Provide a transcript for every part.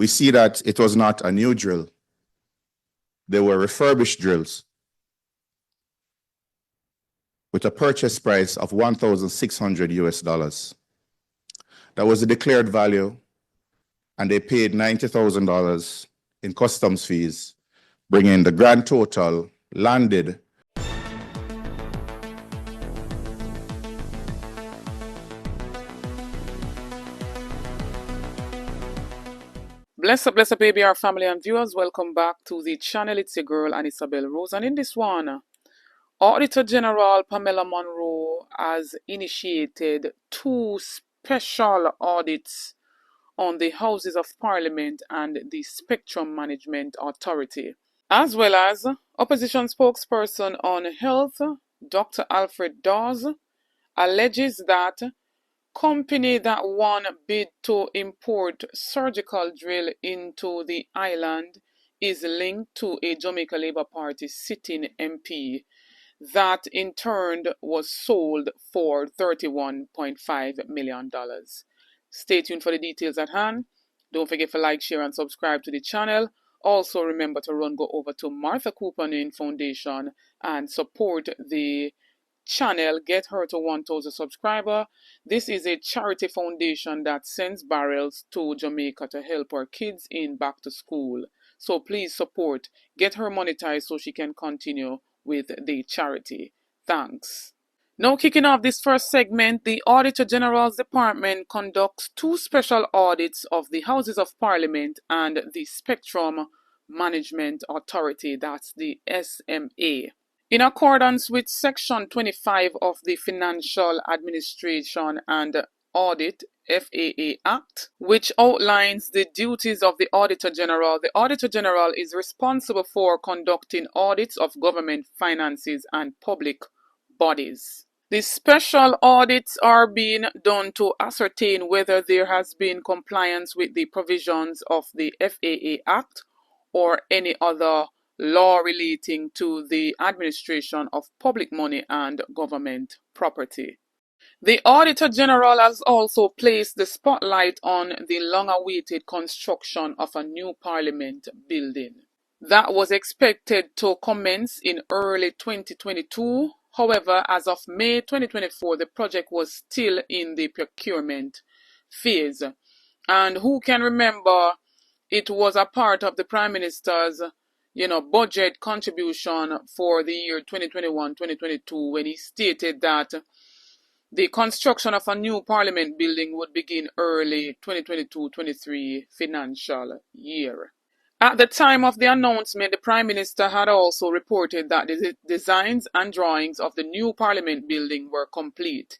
we see that it was not a new drill. They were refurbished drills with a purchase price of $1,600. That was the declared value, and they paid $90,000 in customs fees, bringing the grand total landed. Bless up, ABR family and viewers. Welcome back to the channel. It's your girl, Isabel Rose. And in this one, Auditor General Pamela Monroe has initiated 2 special audits on the Houses of Parliament and the Spectrum Management Authority, as well as opposition spokesperson on health, Dr. Alfred Dawes, alleges that company that won bid to import surgical drill into the island is linked to a Jamaica Labour Party sitting MP that in turn was sold for $31.5 million. Stay tuned for the details at hand. Don't forget to like, share and subscribe to the channel. Also remember to go over to Martha Couponing Foundation and support the channel. Get her to 1,000 subscribers. This is a charity foundation that sends barrels to Jamaica to help our kids in back to school. So please support. Get her monetized so she can continue with the charity. Thanks. Now kicking off this first segment, the Auditor General's Department conducts 2 special audits of the Houses of Parliament and the Spectrum Management Authority, that's the SMA. In accordance with Section 25 of the Financial Administration and Audit FAA Act, which outlines the duties of the Auditor General is responsible for conducting audits of government finances and public bodies. The special audits are being done to ascertain whether there has been compliance with the provisions of the FAA Act or any other law relating to the administration of public money and government property. The Auditor General has also placed the spotlight on the long-awaited construction of a new Parliament building that was expected to commence in early 2022. However, as of May 2024, the project was still in the procurement phase. And who can remember, it was a part of the Prime Minister's budget contribution for the year 2021-2022 when he stated that the construction of a new Parliament building would begin early 2022-23 financial year. At the time of the announcement, the Prime Minister had also reported that the designs and drawings of the new Parliament building were complete.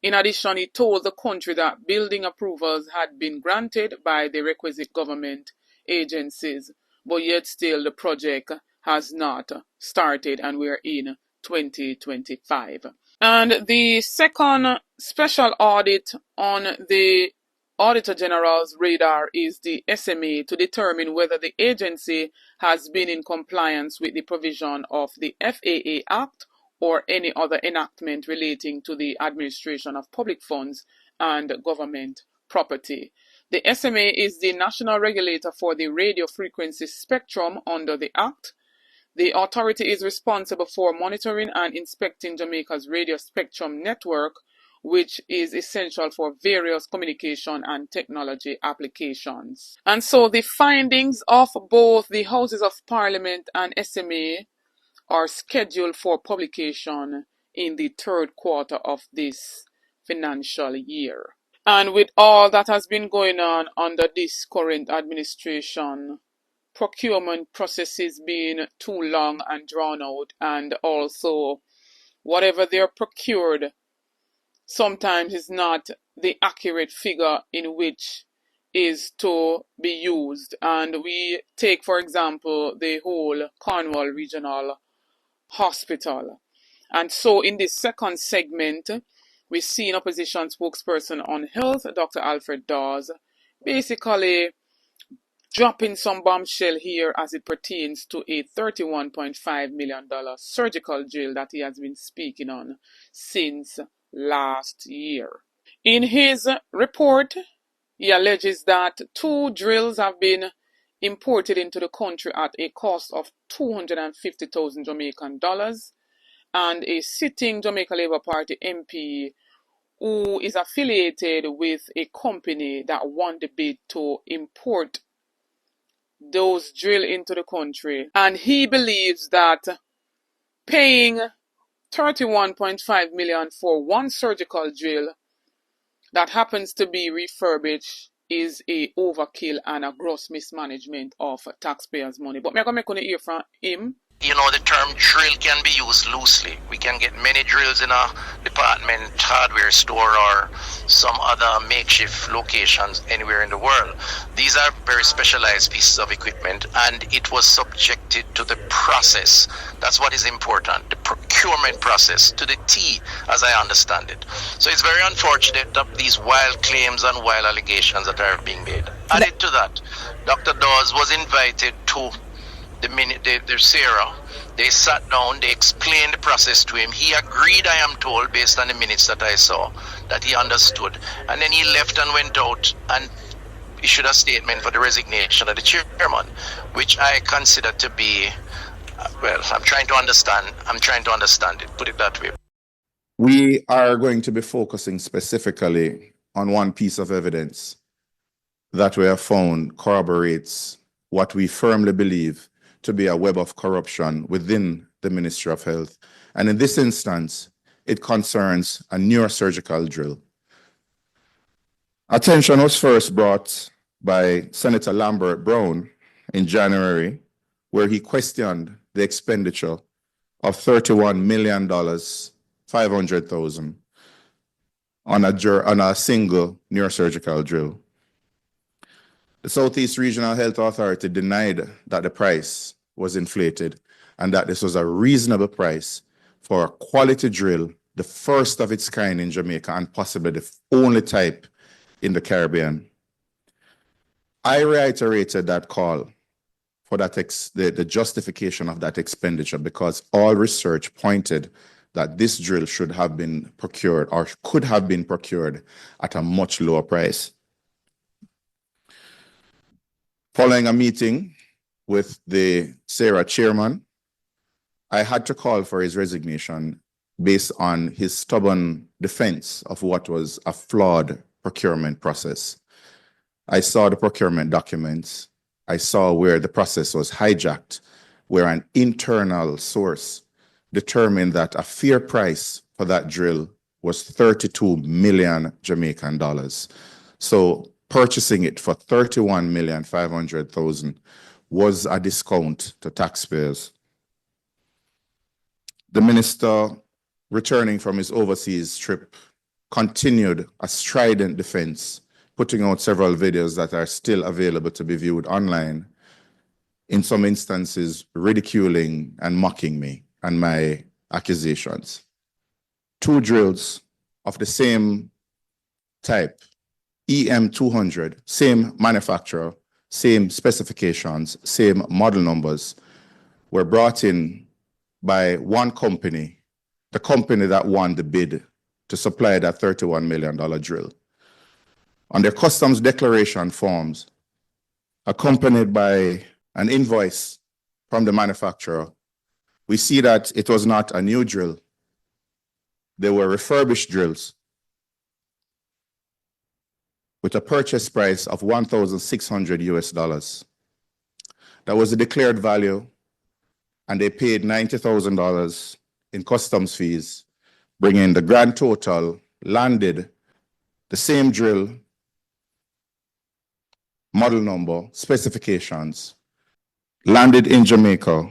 In addition, he told the country that building approvals had been granted by the requisite government agencies, but yet still the project has not started and we're in 2025. And the second special audit on the Auditor General's radar is the SMA to determine whether the agency has been in compliance with the provision of the FAA Act or any other enactment relating to the administration of public funds and government property. The SMA is the national regulator for the radio frequency spectrum under the Act. The authority is responsible for monitoring and inspecting Jamaica's radio spectrum network, which is essential for various communication and technology applications. And so the findings of both the Houses of Parliament and SMA are scheduled for publication in the 3rd quarter of this financial year. And with all that has been going on under this current administration, procurement processes being too long and drawn out, and also whatever they're procured sometimes is not the accurate figure in which is to be used. And we take, for example, the whole Cornwall Regional Hospital. And so in this second segment, we see an opposition spokesperson on health, Dr. Alfred Dawes, basically dropping some bombshell here as it pertains to a $31.5 million surgical drill that he has been speaking on since last year. In his report, He alleges that 2 drills have been imported into the country at a cost of 250,000 Jamaican dollars, and a sitting Jamaica Labour Party MP who is affiliated with a company that won the bid to import those drills into the country. And he believes that paying 31.5 million for one surgical drill that happens to be refurbished is a overkill and a gross mismanagement of taxpayers' money. But I'm going to hear from him. You know, the term drill can be used loosely. We can get many drills in a department hardware store or some other makeshift locations anywhere in the world. These are very specialized pieces of equipment, and it was subjected to the process. That's what is important, the procurement process, to the T, as I understand it. So it's very unfortunate that these wild claims and wild allegations that are being made. Added to that, Dr. Dawes was invited to the Sarah, they sat down, they explained the process to him. He agreed, I am told, based on the minutes that I saw, that he understood. And then he left and went out and issued a statement for the resignation of the chairman, which I consider to be, well, I'm trying to understand it, put it that way. We are going to be focusing specifically on one piece of evidence that we have found corroborates what we firmly believe to be a web of corruption within the Ministry of Health. And in this instance, it concerns a neurosurgical drill. Attention was first brought by Senator Lambert Brown in January, where he questioned the expenditure of $31,500,000 on a single neurosurgical drill. The Southeast Regional Health Authority denied that the price was inflated and that this was a reasonable price for a quality drill, the first of its kind in Jamaica and possibly the only type in the Caribbean. I reiterated that call for that the justification of that expenditure because all research pointed that this drill should have been procured or could have been procured at a much lower price. Following a meeting with the Sarah chairman, I had to call for his resignation based on his stubborn defense of what was a flawed procurement process. I saw the procurement documents. I saw where the process was hijacked, where an internal source determined that a fair price for that drill was 32 million Jamaican dollars. So purchasing it for 31,500,000 was a discount to taxpayers. The minister, returning from his overseas trip, continued a strident defense, putting out several videos that are still available to be viewed online, in some instances ridiculing and mocking me and my accusations. 2 drills of the same type, EM200, same manufacturer, same specifications, same model numbers, were brought in by one company, the company that won the bid to supply that $31 million drill. On their customs declaration forms, accompanied by an invoice from the manufacturer, we see that it was not a new drill. They were refurbished drills with a purchase price of $1,600. That was the declared value, and they paid $90,000 in customs fees, bringing the grand total, landed the same drill, model number, specifications, landed in Jamaica,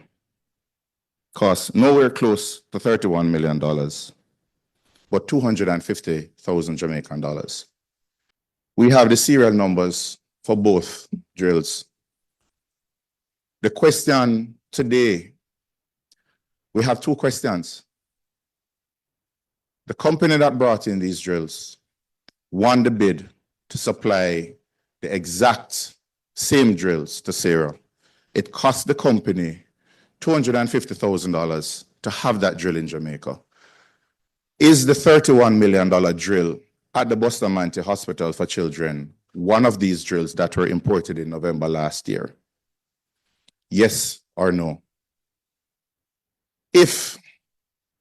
cost nowhere close to $31 million, but 250,000 Jamaican dollars. We have the serial numbers for both drills. The question today, we have 2 questions. The company that brought in these drills won the bid to supply the exact same drills to Sarah. It cost the company $250,000 to have that drill in Jamaica. Is the $31 million drill at the Bustamante Hospital for Children one of these drills that were imported in November last year? Yes or no? If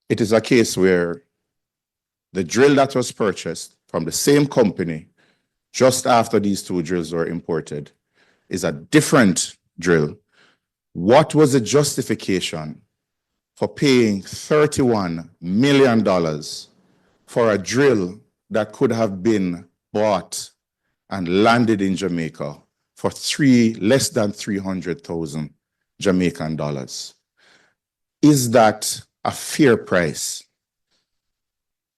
it is a case where the drill that was purchased from the same company just after these two drills were imported is a different drill, what was the justification for paying $31 million for a drill that could have been bought and landed in Jamaica for less than 300,000 Jamaican dollars? Is that a fair price?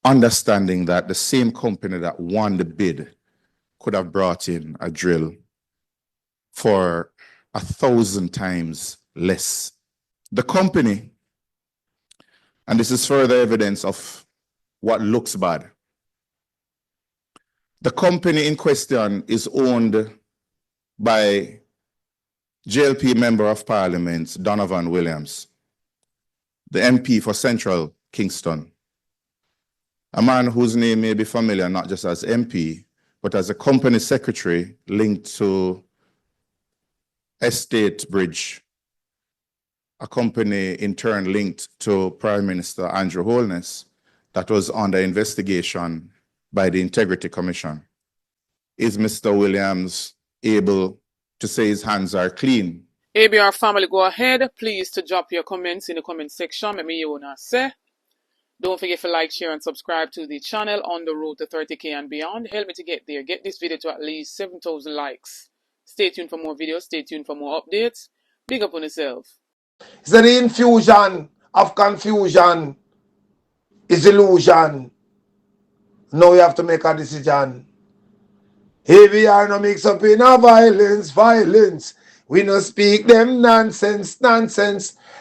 Understanding that the same company that won the bid could have brought in a drill for 1,000 times less. The company, and this is further evidence of what looks bad. The company in question is owned by JLP Member of Parliament Donovan Williams, the MP for Central Kingston, a man whose name may be familiar not just as MP, but as a company secretary linked to Estate Bridge, a company in turn linked to Prime Minister Andrew Holness that was under investigation by the Integrity Commission. Is Mr. Williams able to say his hands are clean? ABR family, go ahead. Please to drop your comments in the comment section. Let me hear what I say. Don't forget to like, share, and subscribe to the channel on the road to 30K and beyond. Help me to get there. Get this video to at least 7,000 likes. Stay tuned for more videos. Stay tuned for more updates. Big up on yourself. So the infusion of confusion is illusion. Now we have to make a decision. Here we are no mix up in a violence. We no speak them nonsense.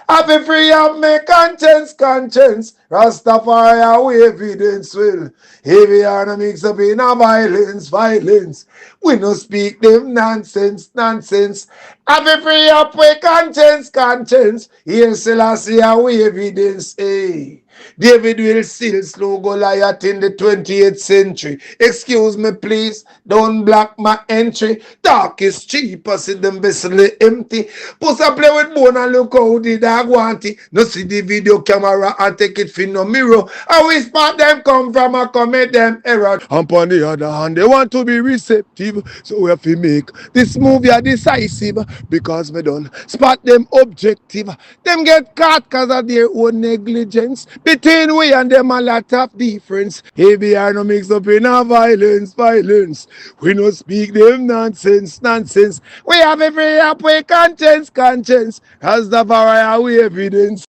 Happy free of my conscience. Rastafari we evidence will. Here we are no mix up in a violence. We no speak them nonsense. Happy free of my conscience. Here Selassie we evidence. Hey. David will still slow Goliath in the 28th century. Excuse me, please. Don't block my entry. Talk is cheap. I see them basically empty. Puss a play with bone and look how the dog want it. No see the video camera and take it for no mirror. I will spot them come from and commit them error. And on the other hand, they want to be receptive. So we have to make this movie decisive. Because we don't spot them objective. Them get caught because of their own negligence. Between we and them a lot of difference. Here we are no mix up in a violence. We no speak them nonsense. We have every up with conscience. As the we evidence.